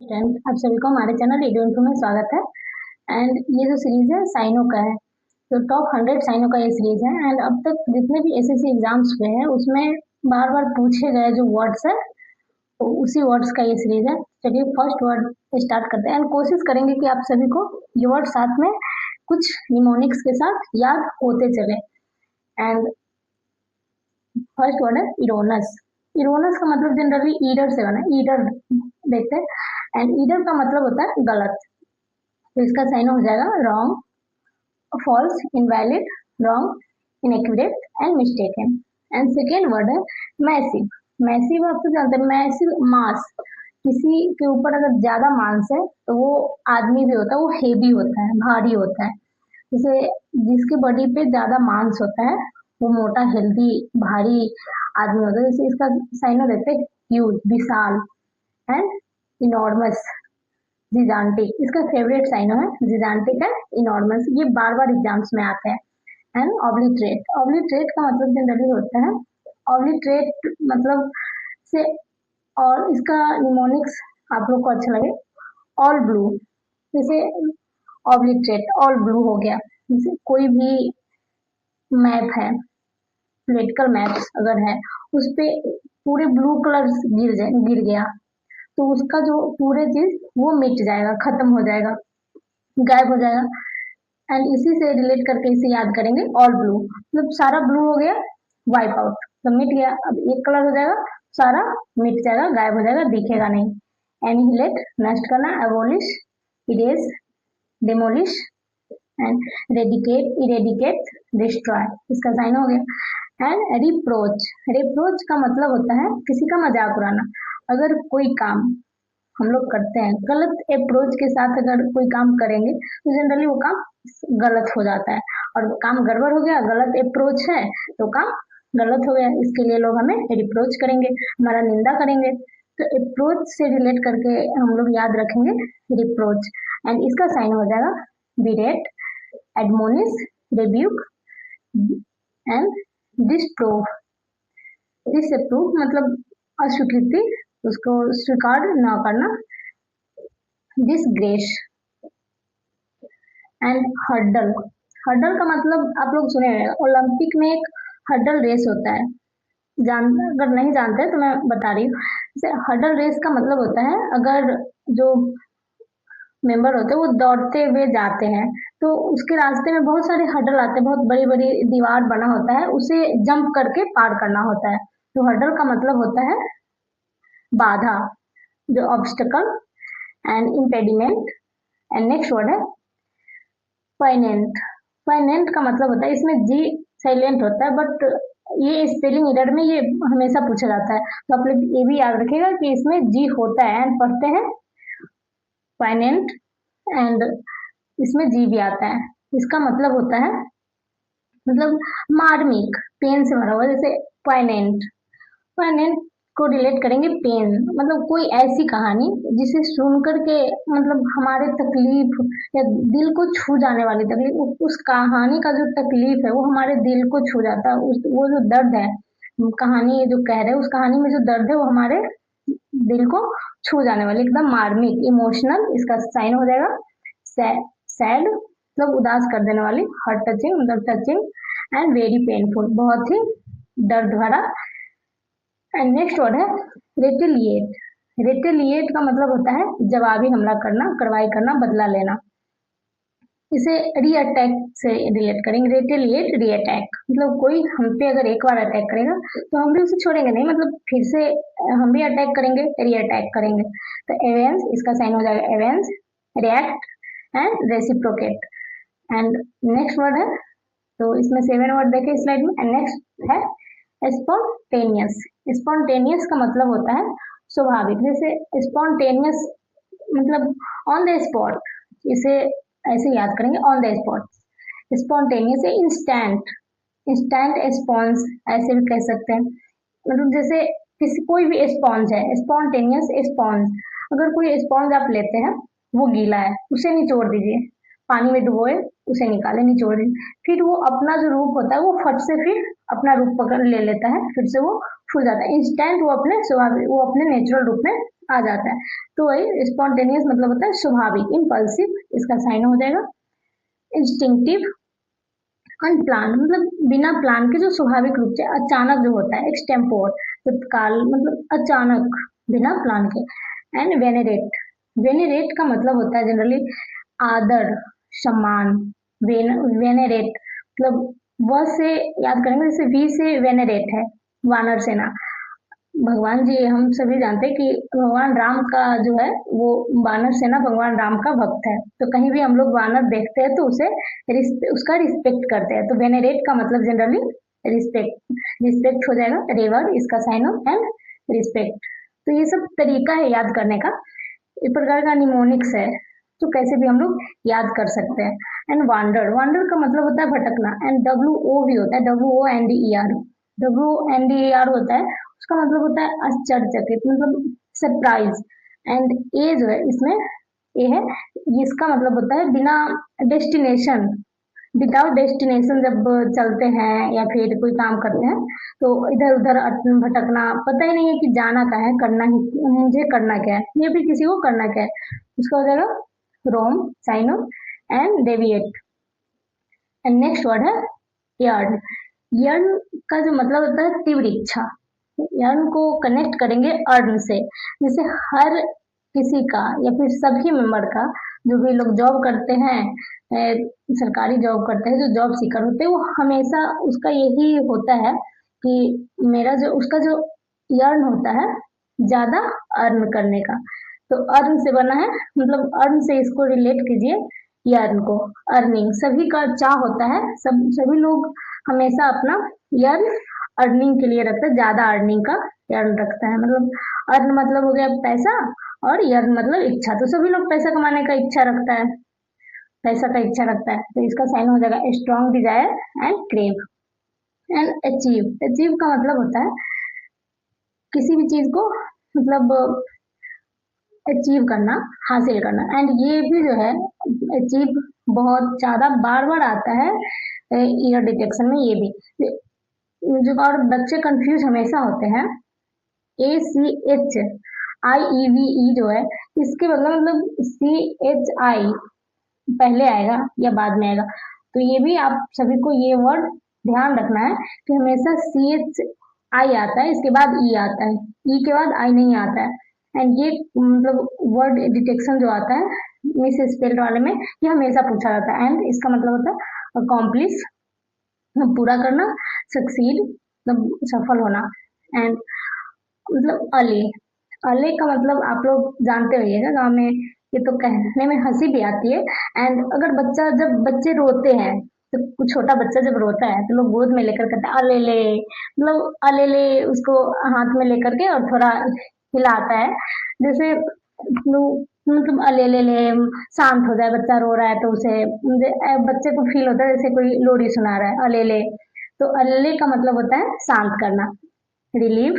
Friends, आप सभी को हमारे चैनल रेडियो इन्फो में स्वागत है। एंड ये जो सीरीज है साइनो का है, तो टॉप 100 साइनो का ये सीरीज है। एंड अब तक जितने भी एसएससी एग्जाम्स हुए हैं उसमें बार बार पूछे गए जो वर्ड्स है, तो उसी वर्ड्स का ये सीरीज है। चलिए फर्स्ट वर्ड स्टार्ट करते हैं एंड कोशिश करेंगे कि आप सभी को ये वर्ड साथ में कुछ निमोनिक्स के साथ याद होते चले। एंड फर्स्ट वर्ड है इरोनस। इरोनस का मतलब जनरली ईडर से बना, ईडर देखते हैं। एंड ईडर का मतलब होता है गलत, तो इसका साइन हो जाएगा wrong, false, invalid, wrong, inaccurate and mistaken. And second word है मैसिव। मैसिव आप तो जानते हैं, मैसिव मास, किसी के ऊपर अगर ज्यादा मांस है तो वो आदमी भी होता है, वो हेवी होता है, भारी होता है। जैसे जिसके बॉडी पे ज्यादा मांस होता है वो मोटा, हेल्दी, भारी आदमी होता है। जैसे इसका साइन देते हैं ह्यूज, विशाल, एंड इनॉर्मस, जिजांटिक। इसका फेवरेट साइन है जिजांटिक एंड इनॉर्मस, ये बार बार एग्जाम्स में आते हैं। And obliterate. ऑब्लिटरेट का मतलब जनरली होता है, ऑब्लिटरेट मतलब से, और इसका निमोनिक्स आप लोग को अच्छा लगे, ऑल ब्लू। जैसे ऑब्लिटरेट ऑल ब्लू हो गया, जैसे कोई भी मैप है, पोलिटिकल मैप्स अगर है उस पे पूरे ब्लू कलर गिर गया तो उसका जो पूरे चीज वो मिट जाएगा, खत्म हो जाएगा, गायब हो जाएगा। एंड इसी से रिलेट करके इसे याद करेंगे ऑल ब्लू, मतलब सारा ब्लू हो गया, वाइप आउट, तो मिट गया। अब एक कलर हो जाएगा, सारा मिट जाएगा, गायब हो जाएगा, दिखेगा नहीं। एनिहिलेट नष्ट करना, abolish erase, demolish, and radicate eradicate, destroy, इसका साइन हो गया। And reproach. रिप्रोच का मतलब होता है किसी का मजाक उड़ाना। अगर कोई काम हम लोग करते हैं गलत अप्रोच के साथ, अगर कोई काम करेंगे तो जनरली वो काम गलत हो जाता है, और काम गड़बड़ हो गया, गलत अप्रोच है तो काम गलत हो गया, इसके लिए लोग हमें रिप्रोच करेंगे, हमारा निंदा करेंगे। तो अप्रोच से रिलेट करके हम लोग याद रखेंगे रिप्रोच। एंड इसका साइन हो जाएगा berate, admonish, rebuke and disprove. Disapprove मतलब अस्वीकृति, उसको स्वीकार न करना, डिसग्रेस। And hurdle. हर्डल का मतलब आप लोग सुने हैं, ओलंपिक में एक हर्डल रेस होता है, अगर नहीं जानते तो मैं बता रही हूँ। जैसे हर्डल रेस का मतलब होता है अगर जो मेंबर होते हैं वो दौड़ते हुए जाते हैं तो उसके रास्ते में बहुत सारे हर्डल आते हैं, बहुत बड़ी बड़ी दीवार बना होता है, उसे जंप करके पार करना होता है। तो हर्डल का मतलब होता है बाधा, जो obstacle and impediment. And next word है फाइनेंट। फाइनेंट का मतलब होता है, इसमें जी साइलेंट होता है, बट ये स्पेलिंग एरर में ये हमेशा पूछा जाता है, तो आप लोग ये भी याद रखिएगा कि इसमें जी होता है। एंड पढ़ते हैं फाइनेंट, एंड इसमें जी भी आता है। इसका मतलब होता है, मतलब मार्मिक, पेन से भरा हुआ, जैसे फाइनेंट। फाइनेंट को रिलेट करेंगे पेन, मतलब कोई ऐसी कहानी जिसे सुन करके मतलब हमारे तकलीफ या दिल को छू जाने वाली तकलीफ, उस कहानी का जो तकलीफ है वो हमारे दिल को छू जाता है, वो जो दर्द है, कहानी जो कह रहे हैं उस कहानी में जो दर्द है वो हमारे दिल को छू जाने वाली, एकदम मार्मिक, इमोशनल। इसका साइन हो जाएगा सैड, मतलब उदास कर देने वाली, हार्ट टचिंग मतलब टचिंग, एंड वेरी पेनफुल, बहुत ही दर्द भरा। एंड नेक्स्ट वर्ड है रिटेलिएट। रिटेलिएट का मतलब होता है जवाबी हमला करना, कार्रवाई करना, बदला लेना। इसे रीअटैक से रिलेट करेंगे। रिटेलिएट, रीअटैक, मतलब कोई हम पे अगर एक बार अटैक करेगा तो हम भी उसे छोड़ेंगे नहीं, मतलब फिर से हम भी अटैक करेंगे, रीअटैक करेंगे। तो एवेंस, इसका साइन हो जाएगा avenge, react and reciprocate. And next word है, तो इसमें 7 वर्ड देखे स्लाइड में। एंड नेक्स्ट है स्पॉन्टेनियस। स्पॉन्टेनियस का मतलब होता है स्वाभाविक, जैसे स्पॉन्टेनियस मतलब ऑन द स्पॉट, इसे ऐसे याद करेंगे ऑन द स्पॉट। स्पॉन्टेनियस है इंस्टेंट, इंस्टेंट स्पॉन्स ऐसे भी कह सकते हैं, मतलब जैसे किसी कोई भी स्पॉन्ज है, स्पॉन्टेनियस स्पॉन्ज। अगर कोई स्पॉन्ज आप लेते हैं, वो गीला है, उसे निचोड़ दीजिए, पानी में डुबोए, उसे निकाले, निचोड़ दीजिए, फिर वो अपना जो रूप होता है वो फट से फिर अपना रूप पकड़ ले लेता है, फिर से वो फूल जाता है इंस्टेंट, वो अपने स्वाभाविक, वो अपने नेचुरल रूप में आ जाता है। तो वही स्पॉन्टेनियस मतलब होता है स्वाभाविक, इम्पल्सिव, इसका साइन हो जाएगा। इंस्टिंक्टिव, अनप्लान मतलब बिना प्लान के जो स्वाभाविक रूप से अचानक जो होता है। एक्सटेम्पोर, तत्काल मतलब अचानक बिना प्लान के। एंड वेनेरेट, वेनेरेट का मतलब होता है जनरली आदर, सम्मान। वेनेरेट मतलब व से याद करेंगे, जैसे वी से वेनेरेट है वानर सेना। भगवान जी हम सभी जानते हैं कि भगवान राम का जो है वो वानर सेना भगवान राम का भक्त है। तो कहीं भी हम लोग वानर देखते हैं तो उसे उसका रिस्पेक्ट करते हैं। तो वेनेरेट का मतलब जनरली रिस्पेक्ट, रिस्पेक्ट हो जाएगा। रेवर, इसका साइन ऑफ एंड रिस्पेक्ट। तो ये सब तरीका है याद करने का, इस प्रकार का निमोनिक्स है, तो कैसे भी हम लोग याद कर सकते हैं। एंड वांडर, वांडर का मतलब होता है भटकना। एंड डब्ल्यू ओ भी होता है, W O N D E R, W N D E R होता है, उसका मतलब होता है आश्चर्यचकित, मतलब सरप्राइज। एंड ए जो है इसमें ए है, इसका मतलब होता है बिना डेस्टिनेशन, विदाउट डेस्टिनेशन जब चलते हैं या फिर कोई काम करते हैं तो इधर उधर भटकना, पता ही नहीं है कि जाना क्या है, करना ही मुझे करना क्या है, ये भी किसी को करना क्या है, उसका हो जाएगा रोम, साइनो and deviate. And next word है यर्न। यर्न का जो मतलब होता है तीव्र इच्छा। यर्न को कनेक्ट करेंगे अर्न से, जैसे हर किसी का या फिर सभी मेंबर का, जो भी लोग जॉब करते हैं, सरकारी जॉब करते हैं, जो जॉब सीकर होते हैं, वो हमेशा उसका यही होता है कि मेरा जो उसका जो यर्न होता है ज्यादा अर्न करने का। तो अर्न से बना है, मतलब अर्न से इसको रिलेट कीजिए यर्न को। अर्निंग सभी का चाह होता है, सभी लोग हमेशा अपना यर्न अर्निंग के लिए रखता है, ज्यादा अर्निंग का यर्न रखता है। मतलब अर्न मतलब हो गया पैसा, और यर्न मतलब इच्छा। तो सभी लोग पैसा कमाने का इच्छा रखता है, पैसा का इच्छा रखता है। तो इसका साइन हो जाएगा strong desire and crave. And achieve, achieve का मतलब होता है किसी भी चीज को मतलब अचीव करना, हासिल करना। एंड ये भी जो है अचीव बहुत ज्यादा बार बार आता है ईयर डिटेक्शन में, ये भी जो और बच्चे कंफ्यूज हमेशा होते हैं। ACHIEVE जो है इसके मतलब CHI पहले आएगा या बाद में आएगा। तो ये भी आप सभी को ये वर्ड ध्यान रखना है कि हमेशा CHI आता है, इसके बाद ई आता है, ई के बाद आई नहीं आता है। एंड ये मतलब वर्ड डिटेक्शन जो आता है मिस स्पेल्ड वाले में, ये हमेशा पूछा जाता है। एंड इसका मतलब होता है अकॉम्प्लिश, पूरा करना, सक्सीड मतलब सफल होना। एंड मतलब अले, अले का मतलब आप लोग जानते होइएगा गाँव में, ये तो कहने में हंसी भी आती है। एंड अगर बच्चा, जब बच्चे रोते हैं तो कुछ छोटा बच्चा जब रोता है तो लोग गोद में लेकर कहते हैं अले ले, मतलब अले ले, उसको हाथ में लेकर के और थोड़ा हिलाता है, जैसे मतलब अले ले ले, शांत हो जाए, बच्चा रो रहा है तो उसे बच्चे को फील होता है जैसे कोई लोरी सुना रहा है, अले ले। तो अले का मतलब होता है शांत करना, रिलीव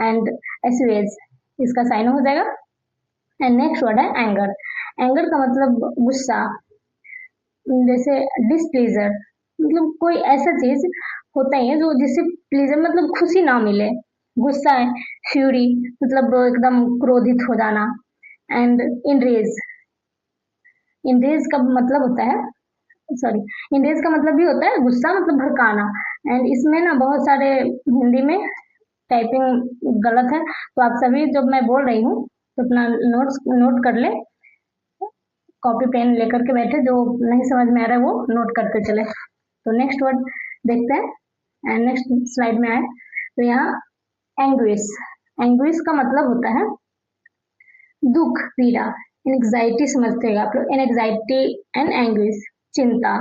एंड एसुएज, इसका साइन हो जाएगा। एंड नेक्स्ट वर्ड है एंगर। एंगर का मतलब गुस्सा, जैसे डिसप्लीजर, मतलब कोई ऐसा चीज होता है जो जिससे प्लीजर मतलब खुशी ना मिले, गुस्सा है। फ्यूरी मतलब एकदम क्रोधित हो जाना। एंड इनरेज, इनरेज का मतलब होता है, सॉरी, इनरेज का मतलब भी होता है गुस्सा, मतलब भड़काना। एंड इसमें ना बहुत सारे हिंदी में टाइपिंग गलत है, तो आप सभी जब मैं बोल रही हूँ तो अपना नोट्स नोट कर ले, कॉपी पेन लेकर के बैठे, जो नहीं समझ में आ रहा है वो नोट करते चले। तो नेक्स्ट वर्ड देखते हैं, एंड नेक्स्ट स्लाइड में आए तो यहाँ एंग्विश। एंग्विश का मतलब होता है दुख, पीड़ा। एंग्जाइटी समझते हैं आप लोग, एंग्जाइटी एंड एंग्विश, चिंता,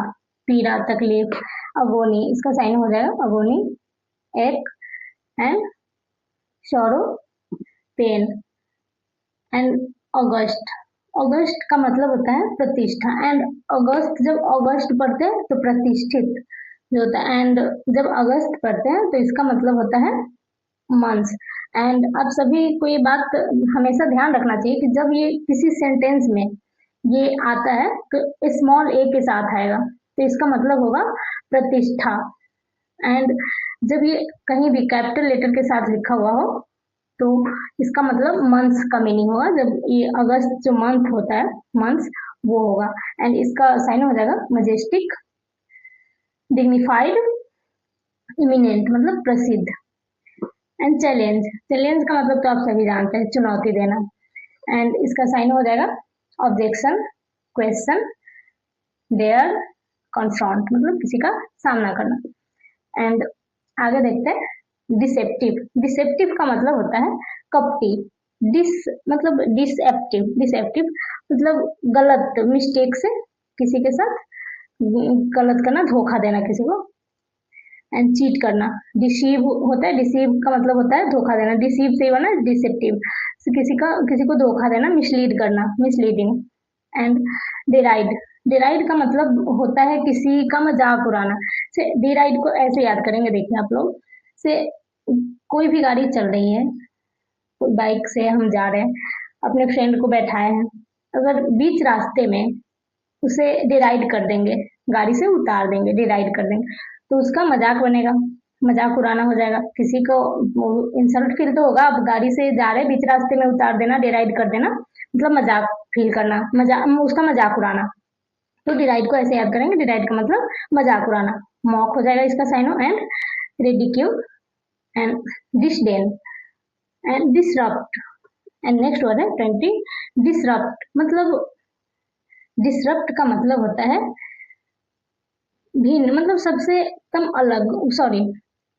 पीड़ा, तकलीफ। अगोनी, इसका साइन हो जाएगा अगोनी, एक and sorrow, pen. And August, अगस्त का मतलब होता है प्रतिष्ठा। एंड अगस्त, जब अगस्त पढ़ते हैं तो प्रतिष्ठित जो होता है। एंड जब अगस्त पढ़ते हैं तो इसका मतलब होता है मंथ्स। एंड आप सभी को ये बात हमेशा ध्यान रखना चाहिए कि जब ये किसी सेंटेंस में ये आता है तो स्मॉल ए के साथ आएगा, तो इसका मतलब होगा प्रतिष्ठा। एंड जब ये कहीं भी कैपिटल लेटर के साथ लिखा हुआ हो तो इसका मतलब मंथ्स का मीनिंग होगा, जब ये अगस्त जो मंथ होता है, मंथ्स, वो होगा। एंड इसका साइन हो जाएगा मजेस्टिक, डिग्निफाइड, इमिनेंट मतलब प्रसिद्ध। एंड चैलेंज, चैलेंज का मतलब तो आप सभी जानते हैं, चुनौती देना। एंड इसका साइन हो जाएगा ऑब्जेक्शन, क्वेश्चन, डेयर, कॉन्फ्रॉन्ट मतलब किसी का सामना करना। एंड आगे देखते हैं डिसेप्टिव। डिसेप्टिव का मतलब होता है कपटी। डिस मतलब डिसेप्टिव, डिसेप्टिव मतलब गलत, मिस्टेक से किसी के साथ गलत करना, धोखा देना किसी को। एंड चीट करना, डिसीव होता है, डिसीव का मतलब होता है धोखा देना, डिसीव से बना डिसेप्टिव, किसी को धोखा देना, मिसलीड करना, मिसलीडिंग। एंड डिराइड, डिराइड का मतलब होता है किसी का मजाक उड़ाना। से डिराइड को ऐसे याद करेंगे, देखिए आप लोग, से कोई भी गाड़ी चल रही है, कोई बाइक से हम जा रहे हैं, अपने फ्रेंड को बैठाए हैं, अगर बीच रास्ते में उसे डिराइड कर देंगे, गाड़ी से उतार देंगे, डिराइड कर देंगे, तो उसका मजाक बनेगा, मजाक उड़ाना हो जाएगा, किसी को इंसल्ट फील तो होगा। आप गाड़ी से जा रहे बीच रास्ते में उतार देना, डिराइड कर देना मतलब मजाक फील करना, मजाक, उसका मजाक उड़ाना। तो डिराइड को ऐसे याद करेंगे, डिराइड का मतलब मजाक उड़ाना। मॉक हो जाएगा इसका syno. And ridicule and disdain and disrupt. And next word है 20, डिसरप्ट मतलब, डिसरप्ट का मतलब होता है भिन्न, मतलब सबसे एकदम अलग, सॉरी,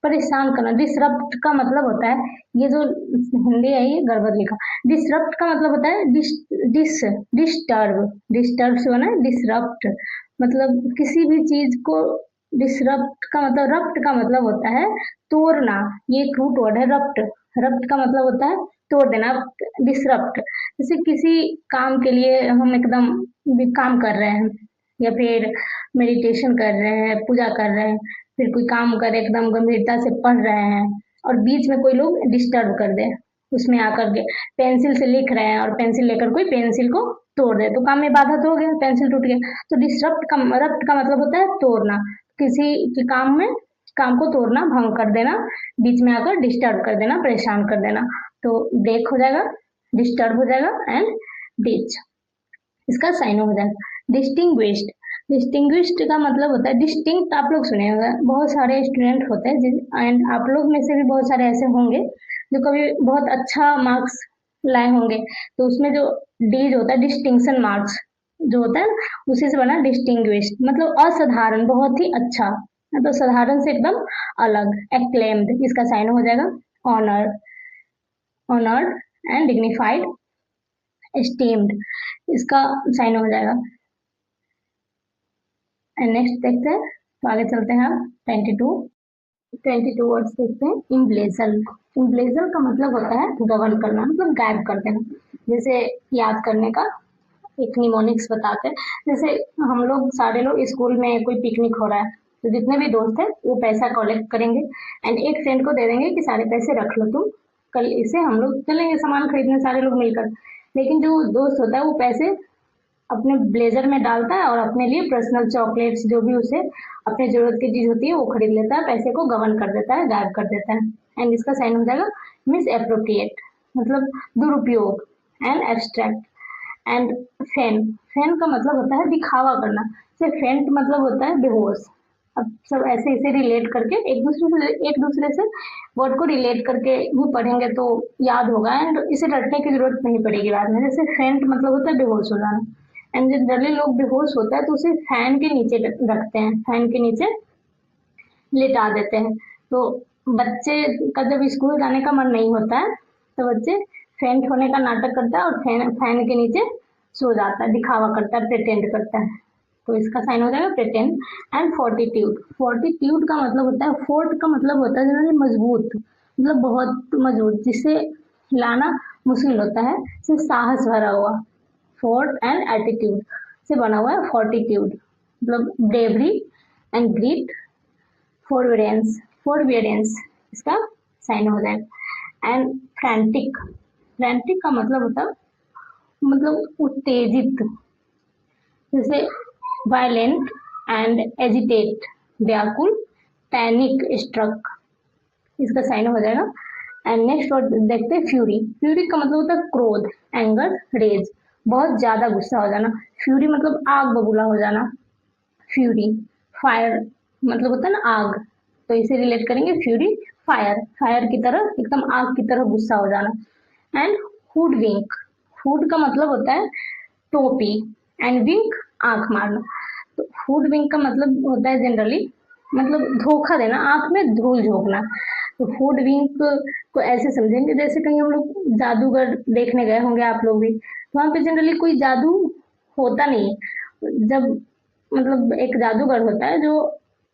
परेशान करना। डिसरप्ट का मतलब होता है, ये जो हिंदी है ये गड़बड़ लिखा। डिसरप्ट का मतलब होता है डिस्टर्ब, डिस्टर्ब से बना है डिसरप्ट, मतलब किसी भी चीज को। डिसरप्ट का मतलब, रप्ट का मतलब होता है तोड़ना, ये एक रूट वर्ड है रप्ट। रप्ट का मतलब होता है तोड़ देना। डिसरप्ट जैसे किसी काम के लिए हम एकदम काम कर रहे हैं, या फिर मेडिटेशन कर रहे हैं, पूजा कर रहे हैं, फिर कोई काम कर एकदम गंभीरता से पढ़ रहे हैं, और बीच में कोई लोग डिस्टर्ब कर दे, उसमें आकर के पेंसिल से लिख रहे हैं और पेंसिल लेकर कोई पेंसिल को तोड़ दे, तो काम में बाधा तो हो गया, पेंसिल टूट गया। तो डिसरप्ट का, रप्ट का मतलब होता है तोड़ना, किसी के काम में, काम को तोड़ना, भंग कर देना, बीच में आकर डिस्टर्ब कर देना, परेशान कर देना। तो ब्रेक हो जाएगा, डिस्टर्ब हो जाएगा, एंड डिच, इसका साइन हो जाएगा डिस्टिंग्विश्ड। डिस्टिंग्विश्ड का मतलब होता है डिस्टिंक्ट, आप लोग सुने होंगे, बहुत सारे स्टूडेंट होते हैं, एंड आप लोग में से भी बहुत सारे ऐसे होंगे जो कभी बहुत अच्छा मार्क्स लाए होंगे, तो उसमें जो डीज होता है, डिस्टिंक्शन मार्क्स जो होता है, उसी से बना डिस्टिंग्विश्ड, मतलब असाधारण, बहुत ही अच्छा, तो साधारण से एकदम अलग। एक्लेम्ड, इसका साइन हो जाएगा honour, honoured and dignified, esteemed, इसका साइन हो जाएगा। एंड नेक्स्ट देखते हैं, तो आगे चलते हैं हम 22 वर्ड्स देखते हैं। इम्ब्लेजल, इम्ब्लेजल का मतलब होता है गवर्न करना, मतलब गायब कर देना। जैसे याद करने का एक निमोनिक्स बताते हैं, जैसे हम लोग सारे लोग स्कूल में कोई पिकनिक हो रहा है, तो जितने भी दोस्त हैं वो पैसा कलेक्ट करेंगे, एंड एक फ्रेंड को दे देंगे कि सारे पैसे रख लो तुम, कल इसे हम लोग चलेंगे सामान खरीदने सारे लोग मिलकर। लेकिन जो दोस्त होता है वो पैसे अपने ब्लेजर में डालता है और अपने लिए पर्सनल चॉकलेट्स, जो भी उसे अपने जरूरत की चीज होती है वो खरीद लेता है, पैसे को गवर्न कर देता है, गायब कर देता है। एंड इसका साइन हो जाएगा मिस एप्रोप्रिएट, मतलब दुरुपयोग, एंड एब्स्ट्रैक्ट। एंड फेन, फेन का मतलब होता है दिखावा करना, से फेंट मतलब होता है बेहोश। अब सब ऐसे इसे रिलेट करके एक दूसरे से वर्ड को रिलेट करके भी पढ़ेंगे तो याद होगा, एंड इसे रटने की जरूरत नहीं पड़ेगी बाद में। जैसे फेंट मतलब होता है बेहोश हो जाना, एंड जनरली लोग बेहोश होता है तो उसे फैन के नीचे रखते हैं, फैन के नीचे लिटा देते हैं। तो बच्चे का जब स्कूल जाने का मन नहीं होता है तो बच्चे फेंट होने का नाटक करता है और फैन के नीचे सो जाता है, दिखावा करता है, प्रिटेंड करता है। तो इसका साइन हो जाएगा प्रिटेंड। एंड फोर्टिट्यूड, फोर्टिट्यूड का मतलब होता है, फोर्ट का मतलब होता है जनरली मजबूत, मतलब बहुत मजबूत, जिसे लाना मुश्किल होता है, जिसे साहस भरा हुआ। फोर्ट एंड एटीट्यूड से बना हुआ है फोर्टिट्यूड, मतलब ब्रेवरी एंड ग्रीट, फोरबिडेंस, फोरबिडेंस, इसका साइन हो जाएगा। एंड फ्रैंटिक, फ्रैंटिक का मतलब होता है मतलब उत्तेजित, जैसे वायलेंट एंड एजिटेट, व्याकुल, पैनिक स्ट्रक, इसका साइन हो जाएगा एंड नेक्स्ट वर्ड देखते हैं फ्यूरी। फ्यूरी का मतलब होता है क्रोध, एंगर, रेज, बहुत ज्यादा गुस्सा हो जाना। फ्यूरी मतलब आग बबूला हो जाना। फ्यूरी, फायर मतलब होता है ना आग, तो इसे रिलेट करेंगे फ्यूरी, फायर, फायर की तरह एकदम आग की तरह गुस्सा हो जाना। एंड हुड विंक, हुड का मतलब होता है टोपी, एंड विंक आंख मारना। तो हुड विंक का मतलब होता है जनरली मतलब धोखा देना, आंख में धूल झोंकना। तो हुड विंक को ऐसे समझेंगे जैसे कहीं हम लोग जादूगर देखने गए होंगे, आप लोग भी, तो वहां पे जनरली कोई जादू होता नहीं है। जब मतलब एक जादूगर होता है जो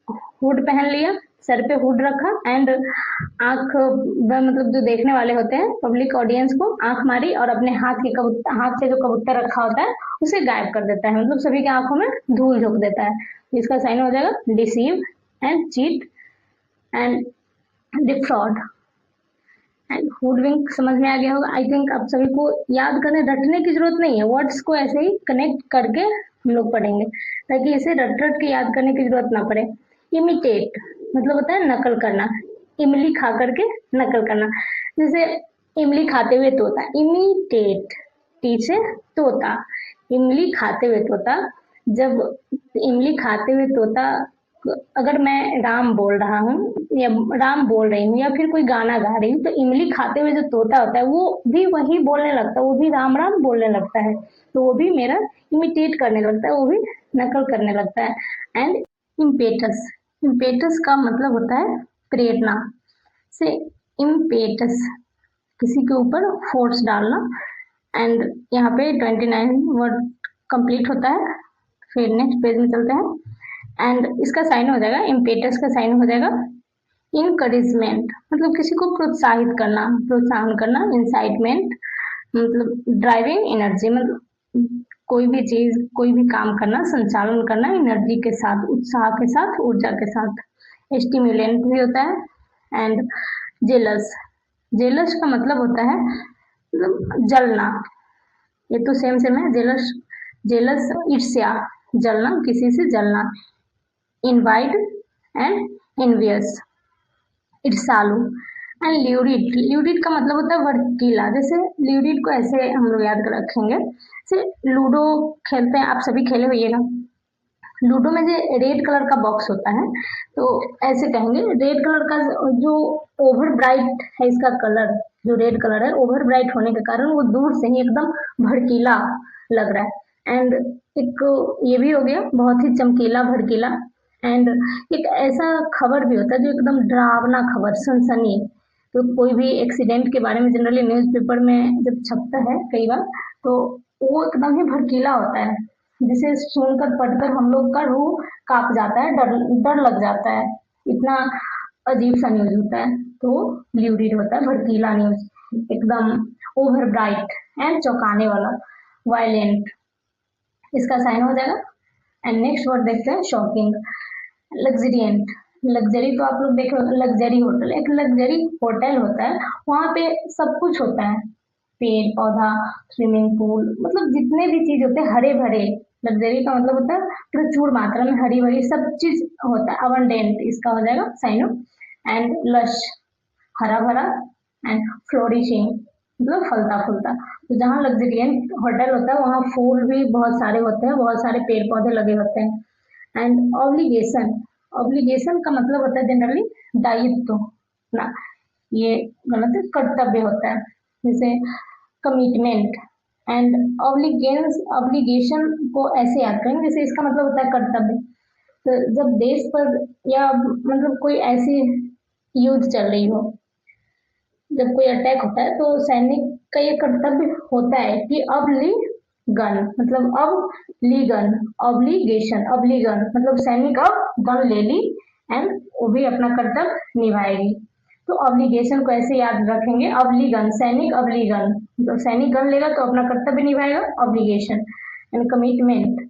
हुड पहन लिया, सर पे हुड रखा एंड आंख मतलब जो देखने वाले होते हैं पब्लिक ऑडियंस को आंख मारी और अपने हाथ से जो कबूतर रखा होता है उसे गायब कर देता है, मतलब सभी की आंखों में धूल झोंक देता है। इसका साइन हो जाएगा deceive and cheat and defraud. And hoodwink समझ में आ गया होगा आई थिंक। आप सभी को याद करने रटने की जरूरत नहीं है, वर्ड्स को ऐसे ही कनेक्ट करके हम लोग पढ़ेंगे ताकि इसे रट रट के याद करने की जरूरत ना पड़े। इमिटेट मतलब होता है नकल करना, इमली खा करके नकल करना। जैसे इमली खाते हुए तोता, इमिटेट, टी से तोता, इमली खाते हुए तोता। जब इमली खाते हुए तोता, अगर मैं राम बोल रहा हूँ या राम बोल रही हूँ या फिर कोई गाना गा रही हूँ, तो इमली खाते हुए जो तोता होता है वो भी वही बोलने लगता है, वो भी राम राम बोलने लगता है। तो वो भी मेरा इमिटेट करने लगता है, वो भी नकल करने लगता है। एंड इम्पेटस, इम्पेटस का मतलब होता है प्रेरणा से, इम्पेटस किसी के ऊपर फोर्स डालना। एंड यहाँ पे 29 वर्ड कंप्लीट होता है। फिर नेक्स्ट पेज में चलते हैं एंड इसका साइन हो जाएगा, इम्पेटस का साइन हो जाएगा इनकरेजमेंट, मतलब किसी को प्रोत्साहित करना, प्रोत्साहन करना। इंसाइटमेंट मतलब ड्राइविंग एनर्जी, मतलब कोई भी चीज कोई भी काम करना, संचालन करना एनर्जी के साथ, उत्साह के साथ, ऊर्जा के साथ। स्टिमुलेंट भी होता है। एंड जेलस, जेलस का मतलब होता है मतलब जलना, ये तो सेम सेम है। जेलस, जेलस ईर्ष्या, जलना, किसी से जलना। इनवाइट एंड इनवियस, ईर्ष्यालु। एंड ल्यूरिड, ल्यूरिड का मतलब होता है भड़कीला। जैसे ल्यूरिड को ऐसे हम लोग याद कर रखेंगे, जैसे लूडो खेलते हैं, आप सभी खेले होइएगा। लूडो में जो रेड कलर का बॉक्स होता है, तो ऐसे कहेंगे रेड कलर का जो ओवर ब्राइट है, इसका कलर जो रेड कलर है ओवर ब्राइट होने के कारण वो दूर से ही एकदम भड़कीला लग रहा है। एंड एक ये भी हो गया बहुत ही चमकीला, भड़कीला। एंड एक ऐसा खबर भी होता है जो एकदम डरावना खबर, सनसनी। तो कोई भी एक्सीडेंट के बारे में जनरली न्यूज़पेपर में जब छपता है कई बार, तो वो एकदम ही भड़कीला होता है, जिसे सुनकर पढ़कर हम लोग का रूह कांप जाता है, डर डर लग जाता है, इतना अजीब सा न्यूज होता है। तो ल्यूरिड होता है भड़कीला न्यूज, एकदम ओवर ब्राइट एंड चौंकाने वाला, वायलेंट, इसका साइन हो जाएगा। एंड नेक्स्ट वर्ड देखते हैं शॉकिंग। लग्जरियंट, लग्जरी तो आप लोग देखे, लग्जरी होटल, एक लग्जरी होटल होता है, वहां पे सब कुछ होता है, पेड़ पौधा, स्विमिंग पूल, मतलब जितने भी चीज होते हैं हरे भरे। लग्जरी का मतलब होता है प्रचुर मात्रा में हरी भरी सब चीज होता है, अबंडेंट, इसका हो जाएगा साइनो। एंड लश, हरा भरा। एंड फ्लोरिशिंग मतलब फलता फूलता। तो जहाँ लग्जरियंट होटल होता है वहाँ फूल भी बहुत सारे होते हैं, बहुत सारे पेड़ पौधे लगे होते हैं। एंड ऑब्लिगेशन, ऑब्लिगेशन का मतलब होता है जनरली दायित्व ना, ये गलत है, कर्तव्य होता है, जैसे कमिटमेंट। एंड ऑब्लिगेंस, ऑब्लिगेशन को ऐसे याद करेंगे जैसे इसका मतलब होता है कर्तव्य। तो जब देश पर या मतलब कोई ऐसी युद्ध चल रही हो, जब कोई अटैक होता है तो सैनिक का ये कर्तव्य होता है कि अब ली गन, मतलब अब ली गन, ऑब्लिगेशन, ऑब्लिगन मतलब सैनिक अब गन ले ली एंड वो भी अपना कर्तव्य निभाएगी। तो ऑब्लिगेशन को ऐसे याद रखेंगे, अब्लिगन, सैनिक अब्लिगन, तो सैनिक गन लेगा तो अपना कर्तव्य निभाएगा, obligation. And commitment,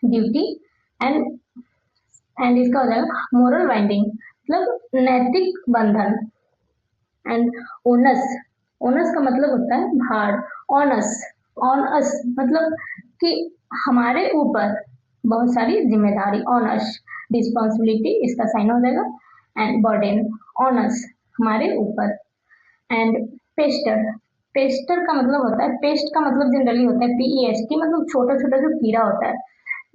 duty. And इसका हो जाएगा मोरल बाइंडिंग, मतलब नैतिक बंधन। एंड ओनस, ओनस का मतलब होता है भार, ऑनस, ऑन अस मतलब कि हमारे ऊपर बहुत सारी जिम्मेदारी, ऑनस, रिस्पॉन्सिबिलिटी, इसका साइन हो जाएगा। एंड बर्डन, ऑनस हमारे ऊपर। एंड पेस्टर, पेस्टर का मतलब होता है, पेस्ट का मतलब जनरली होता है PEST, मतलब छोटा छोटा जो कीड़ा होता है।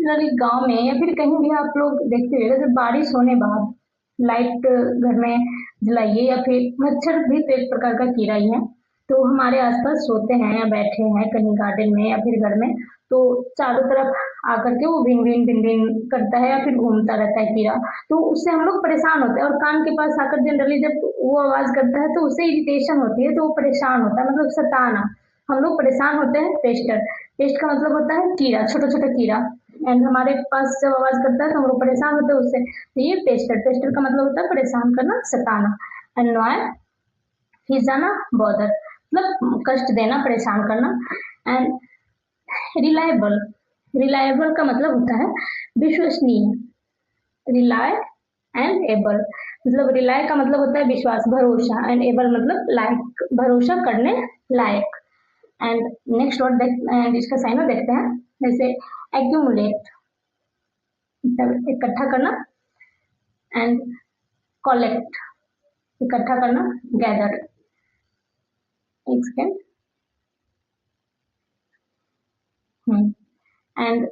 जनरली गांव में या फिर कहीं भी आप लोग देखते होंगे, जब बारिश होने बाद लाइट घर में जलाइए, या फिर मच्छर भी तो एक प्रकार का कीड़ा ही है। तो हमारे आसपास सोते हैं या बैठे हैं कहीं गार्डन में या फिर घर में, तो चारों तरफ आकर के वो भिन भिन करता है या फिर घूमता रहता है कीड़ा। तो उससे हम लोग परेशान होते हैं, और कान के पास आकर जनरली जब वो आवाज करता है तो उससे इरिटेशन होती है, तो वो परेशान होता है, मतलब सताना। हम लोग परेशान होते हैं पेस्टर, पेस्ट का मतलब होता है कीड़ा, छोटा छोटा कीड़ा। एंड हमारे पास जब आवाज करता है तो हम लोग परेशान होते हैं उससे, तो ये पेस्टर, पेस्टर का मतलब होता है परेशान करना, सताना। एंड खींचाना, बॉदर, मतलब कष्ट देना, परेशान करना। एंड रिलायबल, रिलायबल का मतलब होता है विश्वसनीय। रिलाय एंड एबल, मतलब रिलाय का मतलब होता है विश्वास, भरोसा, एंड एबल मतलब लायक, भरोसा करने लायक। एंड नेक्स्ट वर्ड एंड इसका साइन देखते हैं, जैसे एक्यूमुलेट, मतलब इकट्ठा करना। एंड कलेक्ट, इकट्ठा करना, गैदर। एक सेकेंड। एंड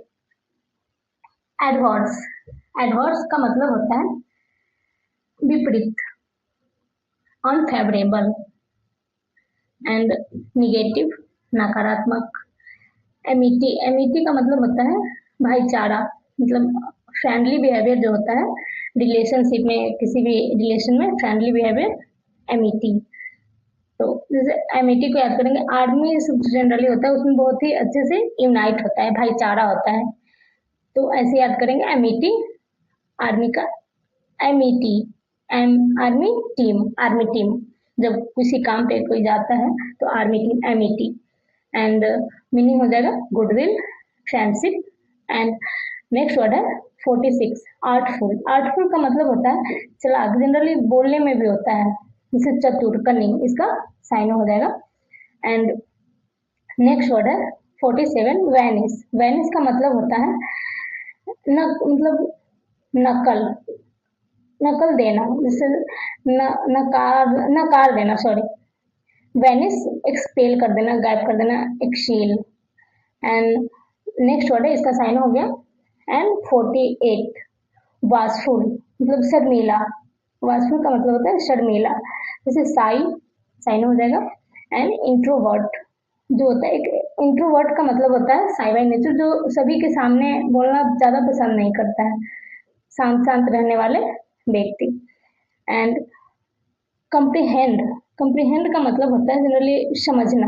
एडवर्स, एडवर्स का मतलब होता है विपरीत, अनफेवरेबल। एंड निगेटिव, नकारात्मक। एमिटी, एमिटी का मतलब होता है भाईचारा, मतलब फ्रेंडली बिहेवियर जो होता है रिलेशनशिप में, किसी भी रिलेशन में फ्रेंडली बिहेवियर, एमिटी। तो जैसे एमिटी को याद करेंगे, आर्मी जनरली होता है उसमें बहुत ही अच्छे से यूनाइट होता है, भाईचारा होता है। तो ऐसे याद करेंगे एमिटी, आर्मी का amity, M army team, army team. जब किसी काम पे कोई जाता है तो army team, amity. And meaning हो जाएगा goodwill, friendship. And next word है 46, आर्टफुल। आर्टफुल का मतलब होता है चालाक, जनरली बोलने में भी होता है, जैसे चतुर, कनिंग, इसका साइन हो जाएगा। एंड नेक्स्ट वर्ड है 47, वैनिस। वैनिस का मतलब होता है मतलब नकल, नकल देना, जैसे नकार, नकार देना, सॉरी। वेनिस, एक्सपेल कर देना, गायब कर देना, एक्सील। एंड नेक्स्ट वर्ड है, इसका साइन हो गया। एंड 48, वासफुल, मतलब शर्मीला। वासफुल का मतलब होता है शर्मीला, जैसे साई, साइन हो जाएगा। एंड इंट्रोवर्ट जो होता है, एक इंट्रोवर्ट का मतलब होता है साई बाई नेचर, जो सभी के सामने बोलना ज्यादा पसंद नहीं करता है, शांत शांत रहने वाले व्यक्ति। एंड कंप्रीहेंड, कंप्रीहेंड का मतलब होता है जनरली समझना,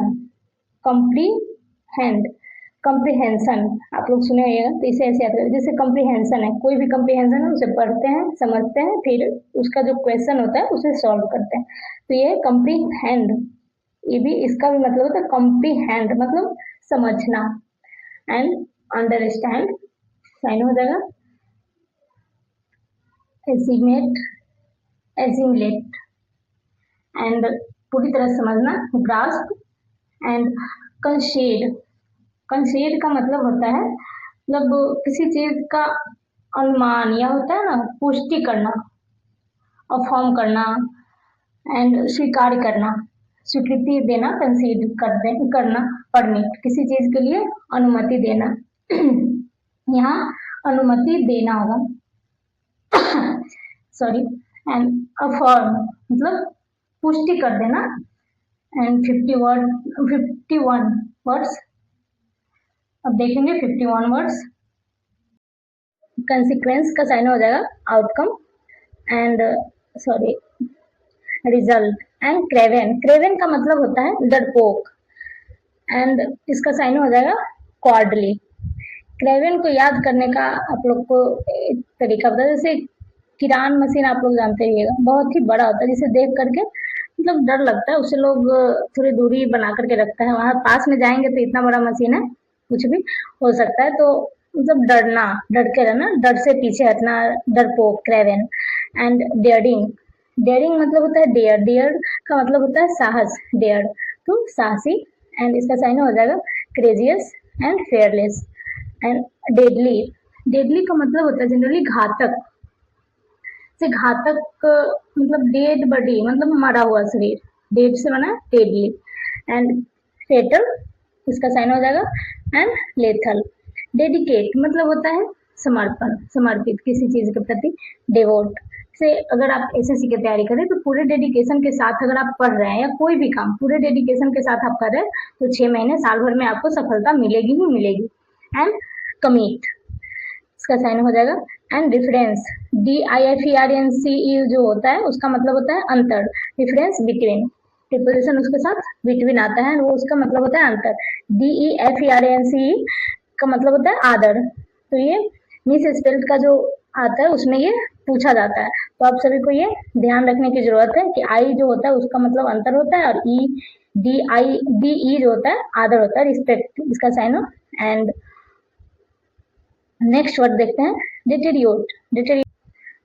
कंप्रीहेंड, कंप्रीहेंशन, आप लोग सुने होंगे तो इसे ऐसे याद करें, जैसे कंप्रीहेंशन है, कोई भी कंप्रीहेंशन है उसे पढ़ते हैं, समझते हैं, फिर उसका जो क्वेश्चन होता है उसे सॉल्व करते हैं, तो ये कंप्रीहेंड, ये भी इसका भी मतलब होता है कंप्रीहेंड, मतलब समझना। एंड अंडरस्टैंड, साइन हो जाएगा। Estimate, estimate. एंड पूरी तरह समझना, ग्रास्प। एंड कंसीड, कंसीड का मतलब होता है मतलब किसी चीज का अनुमान, या होता है ना पुष्टि करना, अफर्म करना। एंड स्वीकार करना, स्वीकृति देना, कंसीड करना, परमिट, किसी चीज के लिए अनुमति देना। यहाँ अनुमति देना होगा, सॉरी। एंड अफर्म मतलब पुष्टि कर देना। एंड 51 वर्ड्स, अब देखेंगे 51 वर्ड्स। कंसिक्वेंस का साइन हो जाएगा outcome. And sorry, result. And Craven, Craven का मतलब होता है डरपोक। एंड इसका साइन हो जाएगा क्वार्डली। क्रेवेन को याद करने का आप लोग को एक तरीका बता, जैसे किरान मशीन आप लोग जानते होइएगा, बहुत ही बड़ा होता है, जिसे देख करके मतलब डर लगता है, उसे लोग थोड़ी दूरी बना करके रखता है, वहां पास में जाएंगे तो इतना बड़ा मशीन है, कुछ भी हो सकता है, तो मतलब डरना, डर के रहना, डर से पीछे हटना, डरपोक, क्रेवेन। एंड डेयरिंग, डेयरिंग मतलब होता है डेयर, डेयर का मतलब होता है साहस, डेयर, तो साहसी। एंड इसका साइन हो जाएगा courageous and fearless. And deadly, deadly का मतलब होता है जनरली घातक, से घातक मतलब डेड बॉडी, मतलब मरा हुआ शरीर, डेड से बना डेडली, एंड फेटल इसका साइन हो जाएगा, एंड लेथल। डेडिकेट मतलब होता है समर्पण, समर्पित किसी चीज के प्रति। डिवोट से अगर आप एसएससी की तैयारी करें तो पूरे डेडिकेशन के साथ अगर आप पढ़ रहे हैं या कोई भी काम पूरे डेडिकेशन के साथ आप कर रहे हैं तो 6 महीने साल भर में आपको सफलता मिलेगी ही मिलेगी। एंड कमिट इसका साइन हो जाएगा, एंड डिफरेंस DIFERENCE जो होता है उसका मतलब होता है अंतर, डिफरेंस बिटवीन, प्रिपोजिशन उसके साथ बिटवीन आता है, वो उसका मतलब होता है अंतर। DEFERENCE का मतलब होता है आदर, तो ये मिस स्पेल्ड का जो आता है उसमें ये पूछा जाता है, तो आप सभी को ये ध्यान रखने की जरूरत है कि आई जो होता है उसका मतलब अंतर होता है, और DE जो होता है आदर होता है, रिस्पेक्ट इसका साइन हो। एंड नेक्स्ट वर्ड देखते हैं, डिटेरियोट।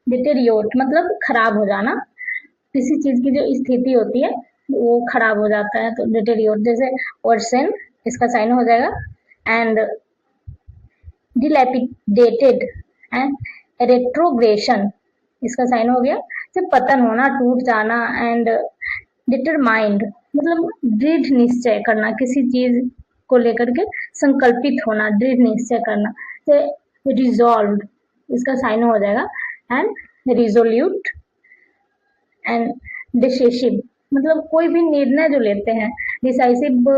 डिटेरियोट मतलब खराब हो जाना, किसी चीज की जो स्थिति होती है वो खराब हो जाता है, तो डिटेरियोट। जैसे वर्सन इसका साइन हो जाएगा, एंड डिलैपिडेटेड एंड रेट्रोग्रेशन इसका साइन हो गया, जैसे पतन होना, टूट जाना। एंड डिटरमाइंड मतलब दृढ़ निश्चय करना, किसी चीज को लेकर के संकल्पित होना, दृढ़ निश्चय करना। तो रिजॉल्व इसका साइन हो जाएगा, एंड रिजोल्यूट। एंड डिसिसिव मतलब कोई भी निर्णय जो लेते हैं। डिसाइसिव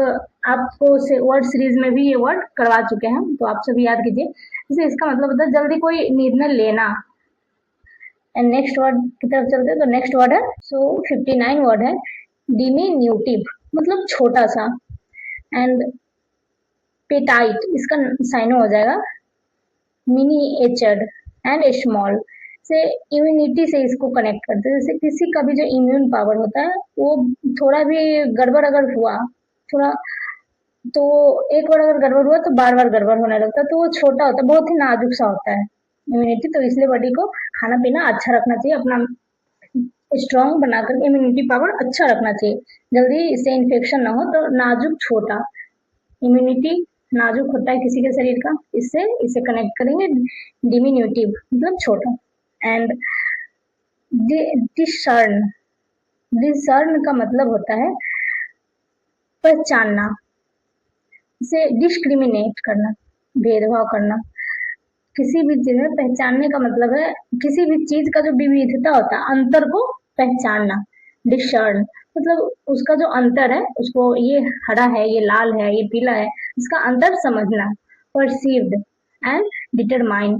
आपको वर्ड सीरीज में भी ये वर्ड करवा चुके हैं, तो आप सभी याद कीजिए। जैसे इसका मतलब होता है जल्दी कोई निर्णय लेना। एंड नेक्स्ट वर्ड की तरफ चलते हैं, तो नेक्स्ट वर्ड है, सो 59 वर्ड है, डिमिन्यूटिव मतलब छोटा सा। एंड पेटाइट इसका साइन हो जाएगा, मिनीएचर्ड एंड स्मॉल से इम्यूनिटी से इसको कनेक्ट करते हैं। जैसे किसी का भी जो इम्यून पावर होता है वो थोड़ा भी गड़बड़ अगर हुआ, थोड़ा तो एक बार अगर गड़बड़ हुआ तो बार बार गड़बड़ होने लगता है, तो वो छोटा होता है, बहुत ही नाजुक सा होता है इम्यूनिटी। तो इसलिए बॉडी को खाना पीना अच्छा रखना चाहिए, अपना स्ट्रॉन्ग बनाकर इम्यूनिटी पावर अच्छा रखना चाहिए, जल्दी इससे इन्फेक्शन ना हो। तो नाजुक छोटा, इम्यूनिटी नाजुक होता है किसी के शरीर का, इससे इसे कनेक्ट करेंगे, डिमिन्यूटिव मतलब छोटा। एंड डिसर्न, डिसर्न का मतलब होता है पहचानना, इसे डिस्क्रिमिनेट करना, भेदभाव करना। किसी भी चीज में पहचानने का मतलब है किसी भी चीज का जो विविधता होता है अंतर को पहचानना। डिसर्न मतलब उसका जो अंतर है उसको, ये हरा है, ये लाल है, ये पीला है, इसका अंतर समझना। परसीव्ड एंड डिटरमाइन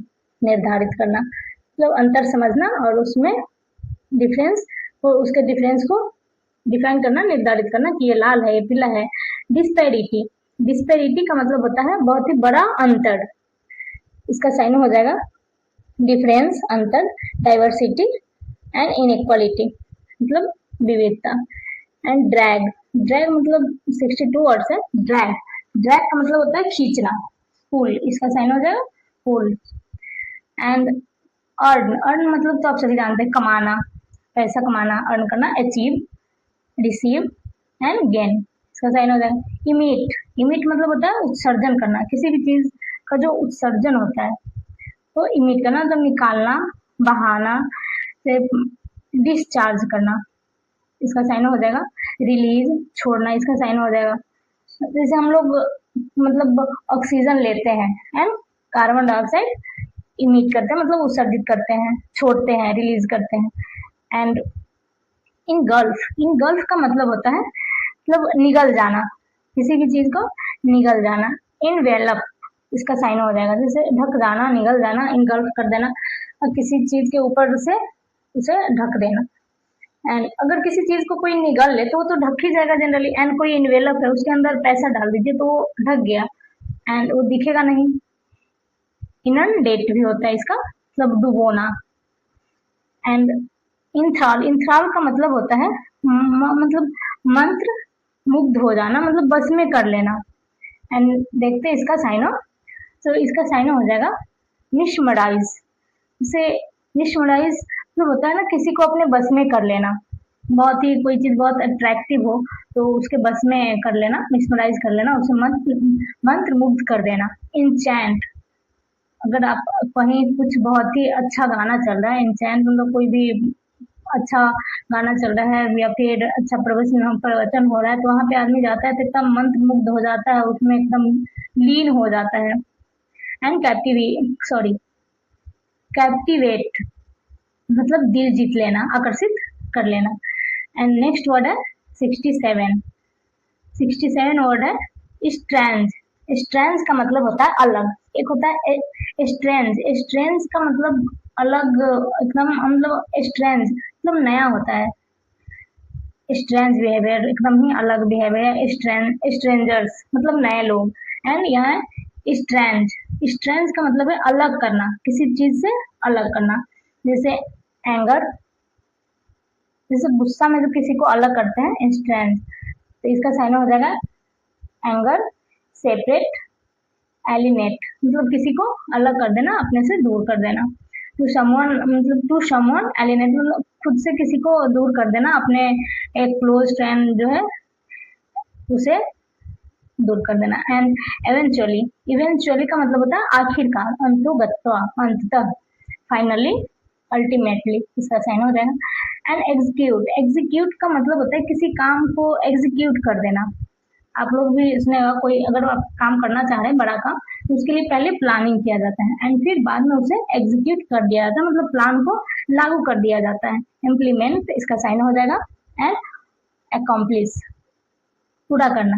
निर्धारित करना, मतलब अंतर समझना और उसमें डिफरेंस, और उसके डिफरेंस को डिफाइन करना, निर्धारित करना कि ये लाल है, ये पीला है। डिस्पैरिटी, डिस्पैरिटी का मतलब होता है बहुत ही बड़ा अंतर, इसका साइन हो जाएगा डिफरेंस अंतर, डाइवर्सिटी एंड इनइक्वालिटी मतलब विविधता। एंड ड्रैग, ड्रैग मतलब 62 वर्ड्स है। ड्रैग, ड्रैग का मतलब होता है खींचना, पुल इसका साइन हो जाएगा, पुल। एंड अर्न, अर्न मतलब तो आप सभी जानते हैं कमाना, पैसा कमाना, अर्न करना। अचीव, रिसीव एंड गेन इसका साइन हो जाएगा। इमिट, इमिट मतलब होता है उत्सर्जन करना, किसी भी चीज का जो उत्सर्जन होता है तो इमिट करना, मतलब निकालना, बहाना से डिस्चार्ज करना, इसका साइन हो जाएगा। रिलीज छोड़ना, इसका साइन हो जाएगा। जैसे हम लोग मतलब ऑक्सीजन लेते हैं एंड कार्बन डाइऑक्साइड इमिट करते हैं, मतलब उत्सर्जित करते हैं, छोड़ते हैं, रिलीज करते हैं। एंड इनगल्फ, इनगल्फ का मतलब होता है मतलब निगल जाना, किसी भी चीज को निगल जाना। इनवेलप इसका साइन हो जाएगा, जैसे ढक जाना, निगल जाना, इनगल्फ कर देना, और किसी चीज के ऊपर से उसे ढक देना। एंड अगर किसी चीज को कोई निगल ले तो वो तो ढक ही जाएगा जनरली। एंड कोई इन्वेलप है उसके अंदर पैसा डाल दीजिए तो वो ढक गया एंड वो दिखेगा नहीं। इनंडेट भी होता है इसका मतलब डुबोना। एंड इंथ्राल, इंथ्राल का मतलब होता है मतलब मंत्र मुग्ध हो जाना, मतलब बस में कर लेना। एंड देखते हैं इसका साइन ऑफ, तो इसका साइन हो जाएगा मिशमराइज। इसे मिशमराइज मतलब होता है ना किसी को अपने बस में कर लेना, बहुत ही कोई चीज बहुत अट्रैक्टिव हो तो उसके बस में कर लेना, मिसमराइज कर लेना, उसे मंत्र मुग्ध कर देना। इंचैंट, अगर आप कहीं कुछ बहुत ही अच्छा गाना चल रहा है, इंचैंट मतलब कोई भी अच्छा गाना चल रहा है या फिर अच्छा प्रवचन हो रहा है, तो वहाँ पे आदमी जाता है तो एकदम मंत्रमुग्ध हो जाता है, उसमें एकदम लीन हो जाता है। एंड कैप्टिवेट मतलब दिल जीत लेना, आकर्षित कर लेना। एंड नेक्स्ट वर्ड है 67। 67 वर्ड है स्ट्रेंज। स्ट्रेंज का मतलब होता है अलग। एक होता है स्ट्रेंज। स्ट्रेंज का मतलब अलग, एकदम मतलब स्ट्रेंज मतलब नया होता है। स्ट्रेंज बिहेवियर एकदम ही अलग बिहेवियर। स्ट्रेंजर्स मतलब नए लोग। एंड यहाँ स्ट्रेंज। स्ट्रेंज का मतलब है अलग करना, किसी चीज से अलग करना। जैसे एंगर, जैसे गुस्सा में जो किसी को अलग करते हैं स्ट्रेंज, तो इसका साइन हो जाएगा एंगर। सेपरेट, एलिनेट मतलब किसी को अलग कर देना, अपने से दूर कर देना। टू समवन मतलब टू समवन एलिनेट मतलब खुद से किसी को दूर कर देना, अपने एक क्लोज फ्रेंड जो है उसे दूर कर देना। And eventually. इवेंचुअली का मतलब होता है आखिरकार, अंतोगत्वा अंततः, फाइनली, अल्टीमेटली, इसका साइन हो जाएगा। And execute. एग्जीक्यूट का मतलब होता है किसी काम को एग्जीक्यूट कर देना। आप लोग भी इसमें कोई अगर आप काम करना चाह रहे हैं बड़ा काम, तो उसके लिए पहले प्लानिंग किया जाता है एंड फिर बाद में उसे एग्जीक्यूट कर दिया जाता है, मतलब प्लान को लागू कर दिया जाता है। इम्प्लीमेंट, इसका साइन हो जाएगा। एंड अकॉम्प्लिश, पूरा करना।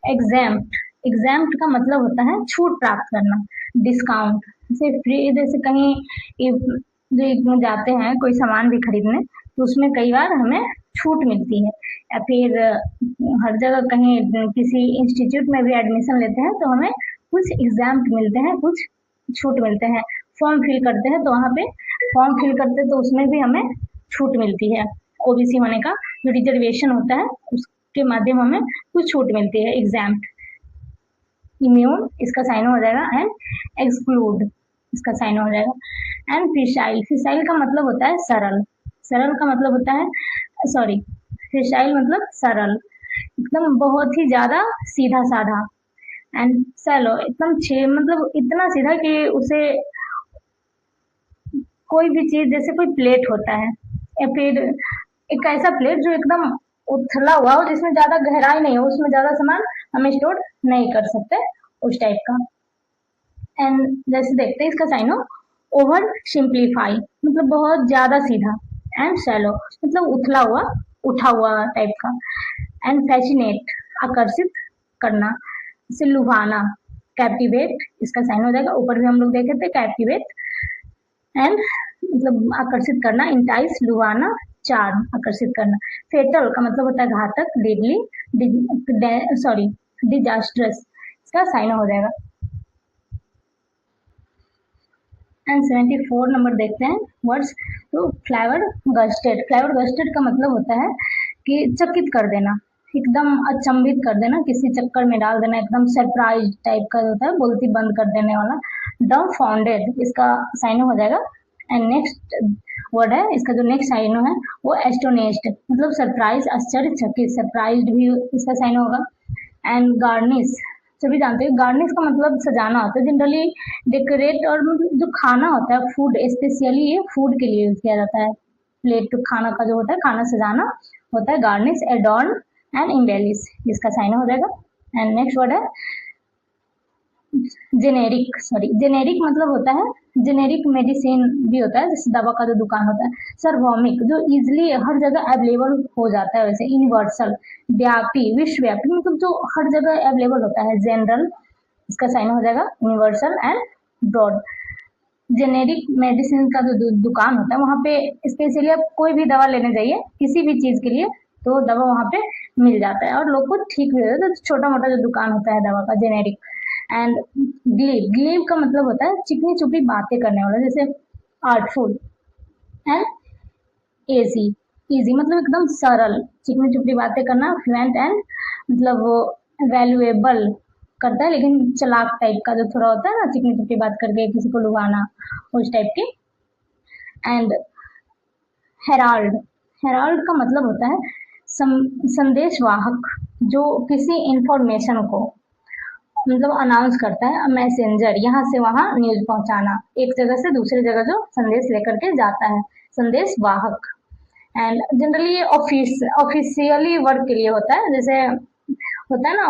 एग्जाम्प्ट। एग्जाम्प्ट का मतलब होता है छूट प्राप्त करना, डिस्काउंट। जैसे फ्री, जैसे कहीं जो जाते हैं कोई सामान भी खरीदने, तो उसमें कई बार हमें छूट मिलती है। या फिर हर जगह कहीं किसी इंस्टीट्यूट में भी एडमिशन लेते हैं तो हमें कुछ एग्जाम्प्ट मिलते हैं, कुछ छूट मिलते हैं। फॉर्म फिल करते हैं तो वहाँ पे फॉर्म फिल करते हैं तो उसमें भी हमें छूट मिलती है। ओबीसी होने का जो रिजर्वेशन होता है उसके माध्यम हमें कुछ छूट मिलती है, एग्जाम्प्ट। इम्यून, इसका साइन हो जाएगा। एंड एक्सक्लूड, इसका साइन हो जाएगा। And fissile. फिशाइल का मतलब होता है सरल। सरल का मतलब होता है, सॉरी, फिशाइल मतलब सरल, एकदम बहुत ही ज्यादा सीधा साधा। एंड सैलो एकदम छे मतलब इतना सीधा कि उसे कोई भी चीज, जैसे कोई प्लेट होता है या फिर एक ऐसा प्लेट जो एकदम उथला हुआ हो, जिसमें ज्यादा गहराई नहीं हो, उसमें ज्यादा सामान हम स्टोर नहीं कर सकते, उस टाइप का। एंड जैसे देखते हैं इसका साइन हो, ओवर सिंप्लीफाई मतलब बहुत ज्यादा सीधा। एंड शैलो मतलब उथला हुआ, उठा हुआ टाइप का। एंड फैसिनेट, आकर्षित करना, इसे लुभाना। कैप्टिवेट, इसका साइन हो जाएगा, ऊपर भी हम लोग देखे थे कैप्टिवेट। एंड मतलब आकर्षित करना, इंटाइस, लुभाना, चार्म, आकर्षित करना। फेटल का मतलब होता है घातक, डेडली, सॉरी, डिजास्ट्रस, इसका साइन हो जाएगा। एंड 74 नंबर देखते हैं वर्ड्स। तो फ्लावर गस्टेड। फ्लावर गस्टेड का मतलब होता है कि चकित कर देना, एकदम अचंभित कर देना, किसी चक्कर में डाल देना, एकदम सरप्राइज टाइप का होता है, बोलती बंद कर देने वाला। डम्फाउंडेड, इसका साइन हो जाएगा। एंड नेक्स्ट वर्ड है, इसका जो नेक्स्ट साइन है वो एस्टोनेस्ड मतलब सरप्राइज, आश्चर्यचकित, सरप्राइज्ड भी इसका साइन होगा। एंड गार्निश, सभी जानते हैं गार्निश का मतलब सजाना होता है, जनरली डेकोरेट, और मतलब जो खाना होता है फूड, स्पेशली ये फूड के लिए यूज किया जाता है। प्लेट खाना का जो होता है, खाना सजाना होता है गार्निश। एडॉर्न एंड इम्बेलिश, इसका साइन हो जाएगा। एंड नेक्स्ट वर्ड है जेनेरिक। सॉरी, जेनेरिक मतलब होता है, जेनेरिक मेडिसिन भी होता है, जैसे दवा का जो दुकान होता है। सर्वभौमिक जो इजिली हर जगह अवेलेबल हो जाता है, वैसे यूनिवर्सल, व्यापी, विश्वव्यापी मतलब जो हर जगह अवेलेबल होता है। जनरल, इसका साइन हो जाएगा। Universal and broad. Generic medicine का जो दुकान होता है वहाँ पे स्पेशली आप कोई भी दवा लेने जाइए किसी भी चीज के लिए, तो दवा वहाँ पे मिल जाता है और लोग को ठीक भी हो जाता है। तो छोटा मोटा जो दुकान होता है दवा का, जेनेरिक। एंड ग्लीव। ग्लीव का मतलब होता है चिकनी चुपड़ी बातें करने वाला, जैसे आर्टफुल। And AG. इजी मतलब एकदम सरल, चिकनी चुपड़ी बातें करना। फ्लुएंट एंड मतलब वो वैल्यूएबल करता है, लेकिन चलाक टाइप का जो थोड़ा होता है ना, चिकनी चुपड़ी बात करके किसी को लुभाना, उस टाइप की। And Herald. हेराल्ड का मतलब होता है संदेशवाहक, जो किसी इंफॉर्मेशन को मतलब अनाउंस करता है। मैसेंजर, यहाँ से वहां न्यूज पहुंचाना, एक जगह से दूसरी जगह जो संदेश लेकर के जाता है, संदेश वाहक। एंड जनरली ये ऑफिशियली वर्क के लिए होता है, जैसे होता है ना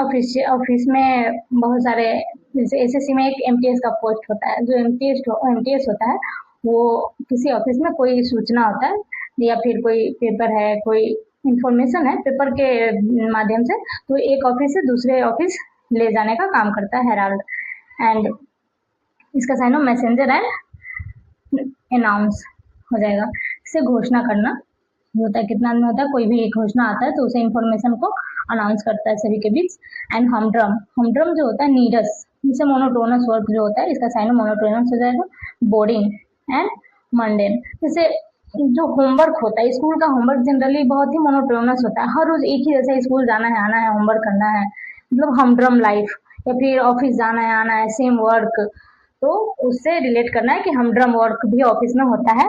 ऑफिस में बहुत सारे, जैसे एसएससी में एक एमटीएस का पोस्ट होता है, जो एमटीएस होता है वो किसी ऑफिस में कोई सूचना होता है या फिर कोई पेपर है, कोई इंफॉर्मेशन है पेपर के माध्यम से, तो एक ऑफिस से दूसरे ऑफिस ले जाने का काम करता है हेराल्ड। एंड इसका syn of messenger and announce हो जाएगा, इसे घोषणा करना होता है। कितना आदमी होता है, कोई भी एक घोषणा आता है तो उसे इंफॉर्मेशन को अनाउंस करता है सभी के बीच। एंड हमड्रम जो होता है नीरस, जिसे मोनोटोनस वर्क जो होता है, इसका साइन ऑफ मोनोटोनस हो जाएगा। बोरिंग एंड मंडेन, जैसे जो होमवर्क होता है, स्कूल का होमवर्क जनरली बहुत ही मोनोटोनस होता है, हर रोज एक ही जैसे स्कूल जाना है, आना है, होमवर्क करना है, मतलब हमड्रम लाइफ। या फिर ऑफिस जाना है, आना है, सेम वर्क, तो उससे रिलेट करना है कि हमड्रम वर्क भी ऑफिस में होता है।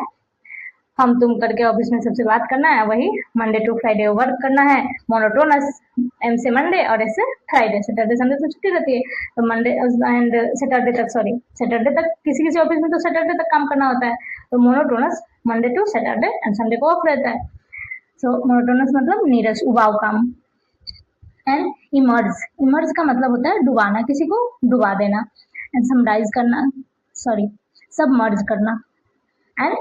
हम तुम करके ऑफिस में सबसे बात करना है, वही मंडे टू फ्राइडे वर्क करना है, मोनोटोनस। एम से मंडे और एस से फ्राइडे, सैटरडे संडे तो छुट्टी रहती है, तो मंडे एंड सैटरडे तक, सैटरडे तक किसी किसी ऑफिस में तो सैटरडे तक काम करना होता है, तो monotonous Monday to Saturday and Sunday को ऑफ रहता है। सो मोनोटोनस मतलब नीरस, उबाऊ काम। एंड इमर्ज का मतलब होता है डुबाना, किसी को डुबा देना। एंड समराइज करना, सॉरी सबमर्ज करना। एंड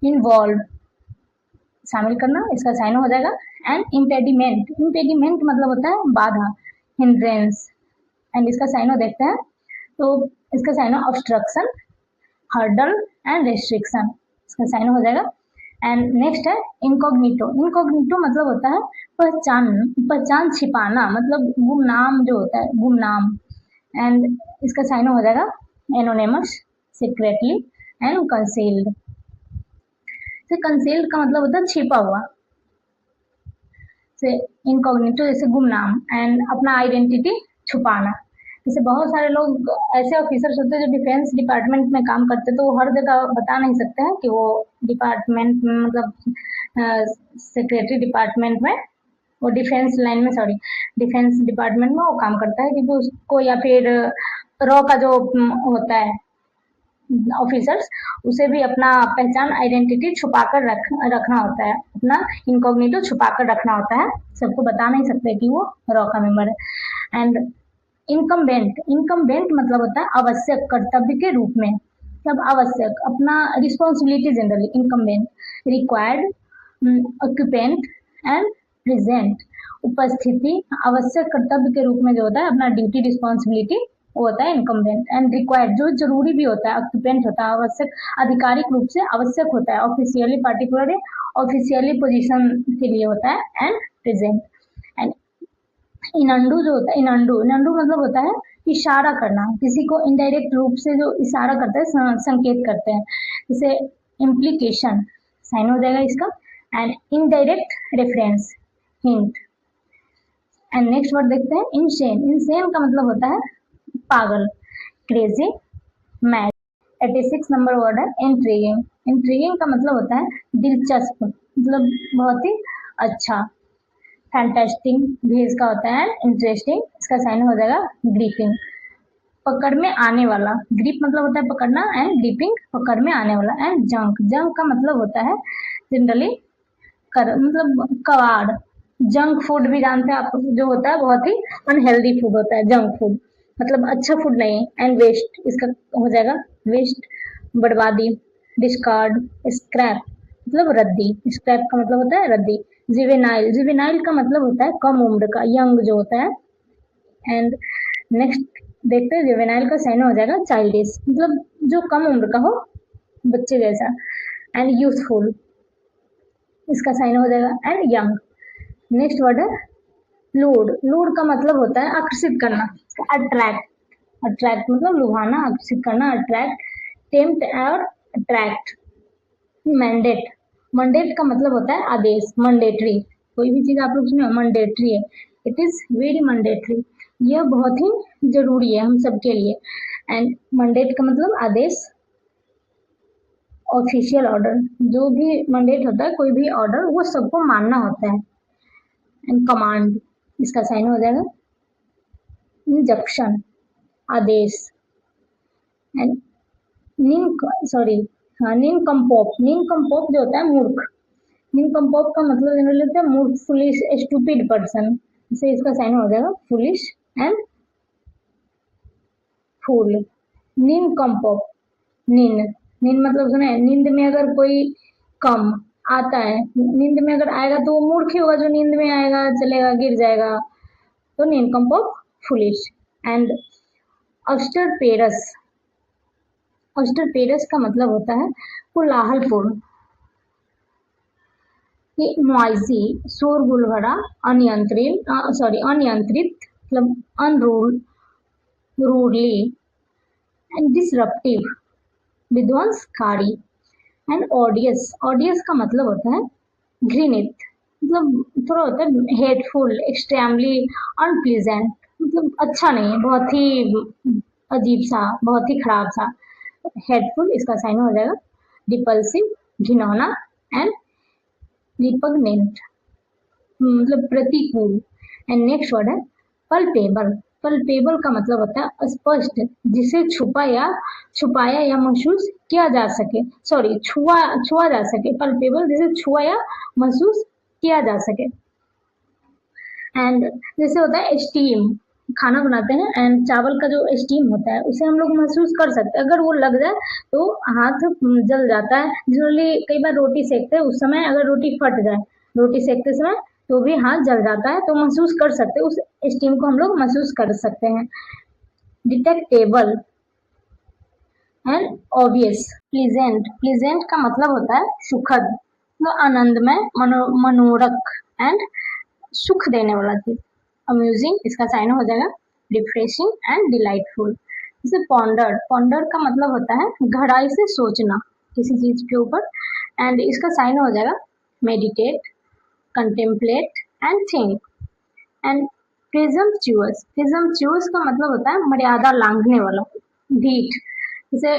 इन्वॉल्व, शामिल करना, इसका साइन हो जाएगा। एंड इम्पेडिमेंट मतलब होता है बाधा, हिंड्रेंस। एंड इसका साइन देखते हैं, तो इसका syn obstruction, hurdle and restriction, इसका साइन हो जाएगा। एंड नेक्स्ट है इनकॉग्निटो मतलब होता है पहचान छिपाना, मतलब गुमनाम जो होता है, गुमनाम। एंड इसका साइन हो जाएगा एनोनिमस, सीक्रेटली एंड कंसील्ड। से कंसील्ड का मतलब होता है छिपा हुआ, से इनकॉग्निटो जैसे गुमनाम, एंड अपना आइडेंटिटी छुपाना। जैसे बहुत सारे लोग ऐसे ऑफिसर्स होते हैं जो डिफेंस डिपार्टमेंट में काम करते हैं, तो वो हर जगह बता नहीं सकते हैं कि वो डिपार्टमेंट में, मतलब सेक्रेटरी डिपार्टमेंट में, वो डिफेंस लाइन में, सॉरी डिफेंस डिपार्टमेंट में वो काम करता है, क्योंकि उसको, या फिर रॉ का जो होता है ऑफिसर्स, उसे भी अपना पहचान आइडेंटिटी छुपाकर रखना होता है, अपना इनकॉग्निटो छुपाकर रखना होता है, सबको बता नहीं सकते कि वो रॉ का मेंबर है। एंड इनकम्बेंट मतलब होता है आवश्यक, कर्तव्य के रूप में, सब आवश्यक, अपना responsibility generally incumbent. Required, occupant and present, उपस्थिति, आवश्यक कर्तव्य के रूप में जो होता है अपना ड्यूटी रिस्पॉन्सिबिलिटी, वो होता है इनकम्बेंट। एंड रिक्वायर्ड जो जरूरी भी होता है, ऑक्यूपेंट होता है आवश्यक, आधिकारिक रूप से आवश्यक होता है, ऑफिशियली पार्टिकुलरली ऑफिशियली पोजीशन के लिए होता है। And present. एंड इनंडू जो होता है, इनंडू मतलब होता है इशारा करना, किसी को इनडायरेक्ट रूप से जो इशारा करते हैं, संकेत करते हैं, जैसे इम्प्लीकेशन, साइन हो जाएगा इसका। And indirect reference, hint. And next word देखते हैं इंसेन का मतलब होता है पागल, क्रेजी, मैड। 86 नंबर वर्ड है इंट्रिगिंग का मतलब होता है दिलचस्प, मतलब बहुत ही अच्छा। फैंटास्टिक भी इसका होता है, इंटरेस्टिंग, इसका साइन हो जाएगा ग्रिपिंग, पकड़ में आने वाला, ग्रिप मतलब होता है पकड़ना, एंड ग्रिपिंग पकड़ में आने वाला। एंड जंक का मतलब होता है जनरली मतलब कबाड़, जंक फूड भी जानते हैं आप, जो होता है बहुत ही अनहेल्दी फूड होता है जंक फूड, मतलब अच्छा फूड नहीं। एंड वेस्ट, इसका हो जाएगा वेस्ट, बर्बादी। डिस्कार्ड, स्क्रैप मतलब रद्दी, स्क्रैप का मतलब होता है रद्दी। जुवेनाइल का मतलब होता है कम उम्र का, यंग जो होता है। एंड नेक्स्ट देखते हैं, जुवेनाइल का साइन हो जाएगा चाइल्डिश, मतलब जो कम उम्र का हो, बच्चे जैसा। एंड यूथफुल, इसका साइन हो जाएगा। And young. नेक्स्ट वर्ड है लूड का मतलब होता है आकर्षित करना, अट्रैक्ट मतलब लुभाना, आकर्षित करना, अट्रैक्ट। टेम्प्ट और अट्रैक्ट। मंडेट का मतलब होता है आदेश, मंडेटरी, कोई भी चीज आप लोग सुने मंडेटरी है, इट इज वेरी मंडेटरी, यह बहुत ही जरूरी है हम सबके लिए। एंड मंडेट का मतलब आदेश, ऑफिशियल ऑर्डर, जो भी मंडेट होता है, कोई भी ऑर्डर वो सबको मानना होता है। एंड कमांड, इसका साइन हो जाएगा इंजक्शन, आदेश। एंड निनकम्पोप जो होता है मूर्ख, निनकम्पोप का मतलब इन्होंने लेते हैं मूर्ख, फुलिश, स्टूपिड पर्सन, इसे इसका साइन हो जाएगा फुलिश एंड फूल। निनकम्पोप, नींद, नींद मतलब सुने, नींद में अगर कोई कम आता है, नींद में अगर आएगा तो वो मूर्ख ही होगा जो नींद में आएगा, चलेगा, गिर जाएगा, तो nincompoop, foolish. And obstreperous, obstreperous का मतलब होता है कोलाहलपूर्ण, नॉइजी, शोरगुल भरा, अनियंत्रित, अनियंत्रित मतलब अनरूल, रूडली एंड डिसरप्टिव, विध्वंसकारी। एंड ऑडियस, ऑडियस का मतलब होता है घृणित, मतलब थोड़ा होता है हेटफुल, एक्सट्रीमली अनप्लीजेंट, मतलब अच्छा नहीं है, बहुत ही अजीब सा, बहुत ही खराब सा। हेटफुल इसका साइन हो जाएगा रिपल्सिव, घिनौना एंड रिपग्नेंट, मतलब प्रतिकूल। एंड नेक्स्ट वर्ड है पल्पेबल, पल्पेबल का मतलब होता है स्पष्ट, जिसे छुपाया या महसूस किया जा सके, सॉरी छुआ छुआ जा सके, पल्पेबल जिसे छुआ या महसूस किया जा सके। एंड जैसे होता है स्टीम, खाना बनाते हैं एंड चावल का जो स्टीम होता है उसे हम लोग महसूस कर सकते हैं, अगर वो लग जाए तो हाथ जल जाता है। जनरली कई बार रोटी सेकते हैं, उस समय अगर रोटी फट जाए रोटी सेकते समय तो भी हाथ जल जाता है, तो महसूस कर सकते हैं, उस स्टीम को हम लोग महसूस कर सकते हैं। Detectable and obvious. Pleasant, pleasant का मतलब होता है सुखद, मतलब आनंदमय, मनोरक एंड सुख देने वाला चीज। अम्यूजिंग इसका साइन हो जाएगा रिफ्रेशिंग एंड डिलाइटफुल। जैसे पॉन्डर, पॉन्डर का मतलब होता है गहराई से सोचना किसी चीज के ऊपर, एंड इसका साइन हो जाएगा meditate, contemplate and think. And presumptuous, presumptuous का मतलब होता है मर्यादा लांघने वाला, ढीठ। जैसे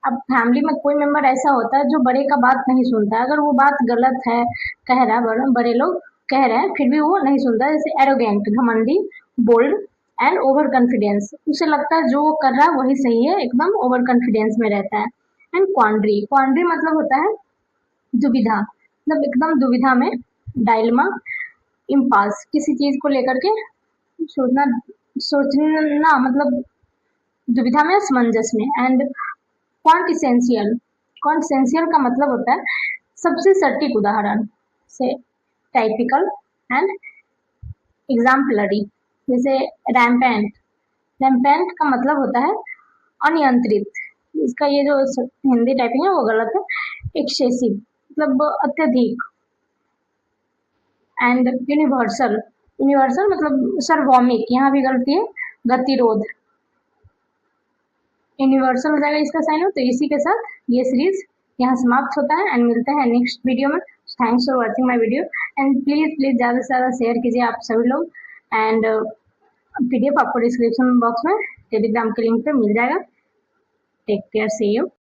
अब फैमिली में कोई मेंबर ऐसा होता है जो बड़े का बात नहीं सुनता है, अगर वो बात गलत है कह रहा है, बड़े लोग कह रहे हैं फिर भी वो नहीं सुनता है, जैसे एरोगेंट, घमंडी, बोल्ड एंड ओवर कॉन्फिडेंस, उसे लगता है जो वो कर रहा है वही सही है, एकदम ओवर कॉन्फिडेंस में रहता है। एंड क्वांड्री, क्वांड्री मतलब होता है दुविधा, मतलब एकदम दुविधा में, डायलमा, इम्पास, किसी चीज को लेकर के सोचना, सोचना मतलब दुविधा में, असमंजस में। एंड क्वांटिसेंशियल, क्वांटिसेंशियल का मतलब होता है सबसे सटीक उदाहरण, से टाइपिकल एंड एग्जाम्पलरी। जैसे रैम्पेंट, रैम्पेंट का मतलब होता है अनियंत्रित, इसका ये जो हिंदी टाइपिंग है वो गलत है, एक्सेसिव मतलब अत्यधिक। एंड यूनिवर्सल, यूनिवर्सल मतलब सार्वभौमिक, यहाँ भी गलती है, गतिरोध, यूनिवर्सल हो जाएगा इसका साइन हो। तो इसी के साथ ये सीरीज यहाँ समाप्त होता है एंड मिलते हैं नेक्स्ट वीडियो में। Thanks for watching my video and please please ज़्यादा से ज़्यादा शेयर कीजिए आप सभी लोग। एंड पीडीएफ आपको डिस्क्रिप्शन बॉक्स में टेलीग्राम के लिंक पे मिल जाएगा। Take care, see you.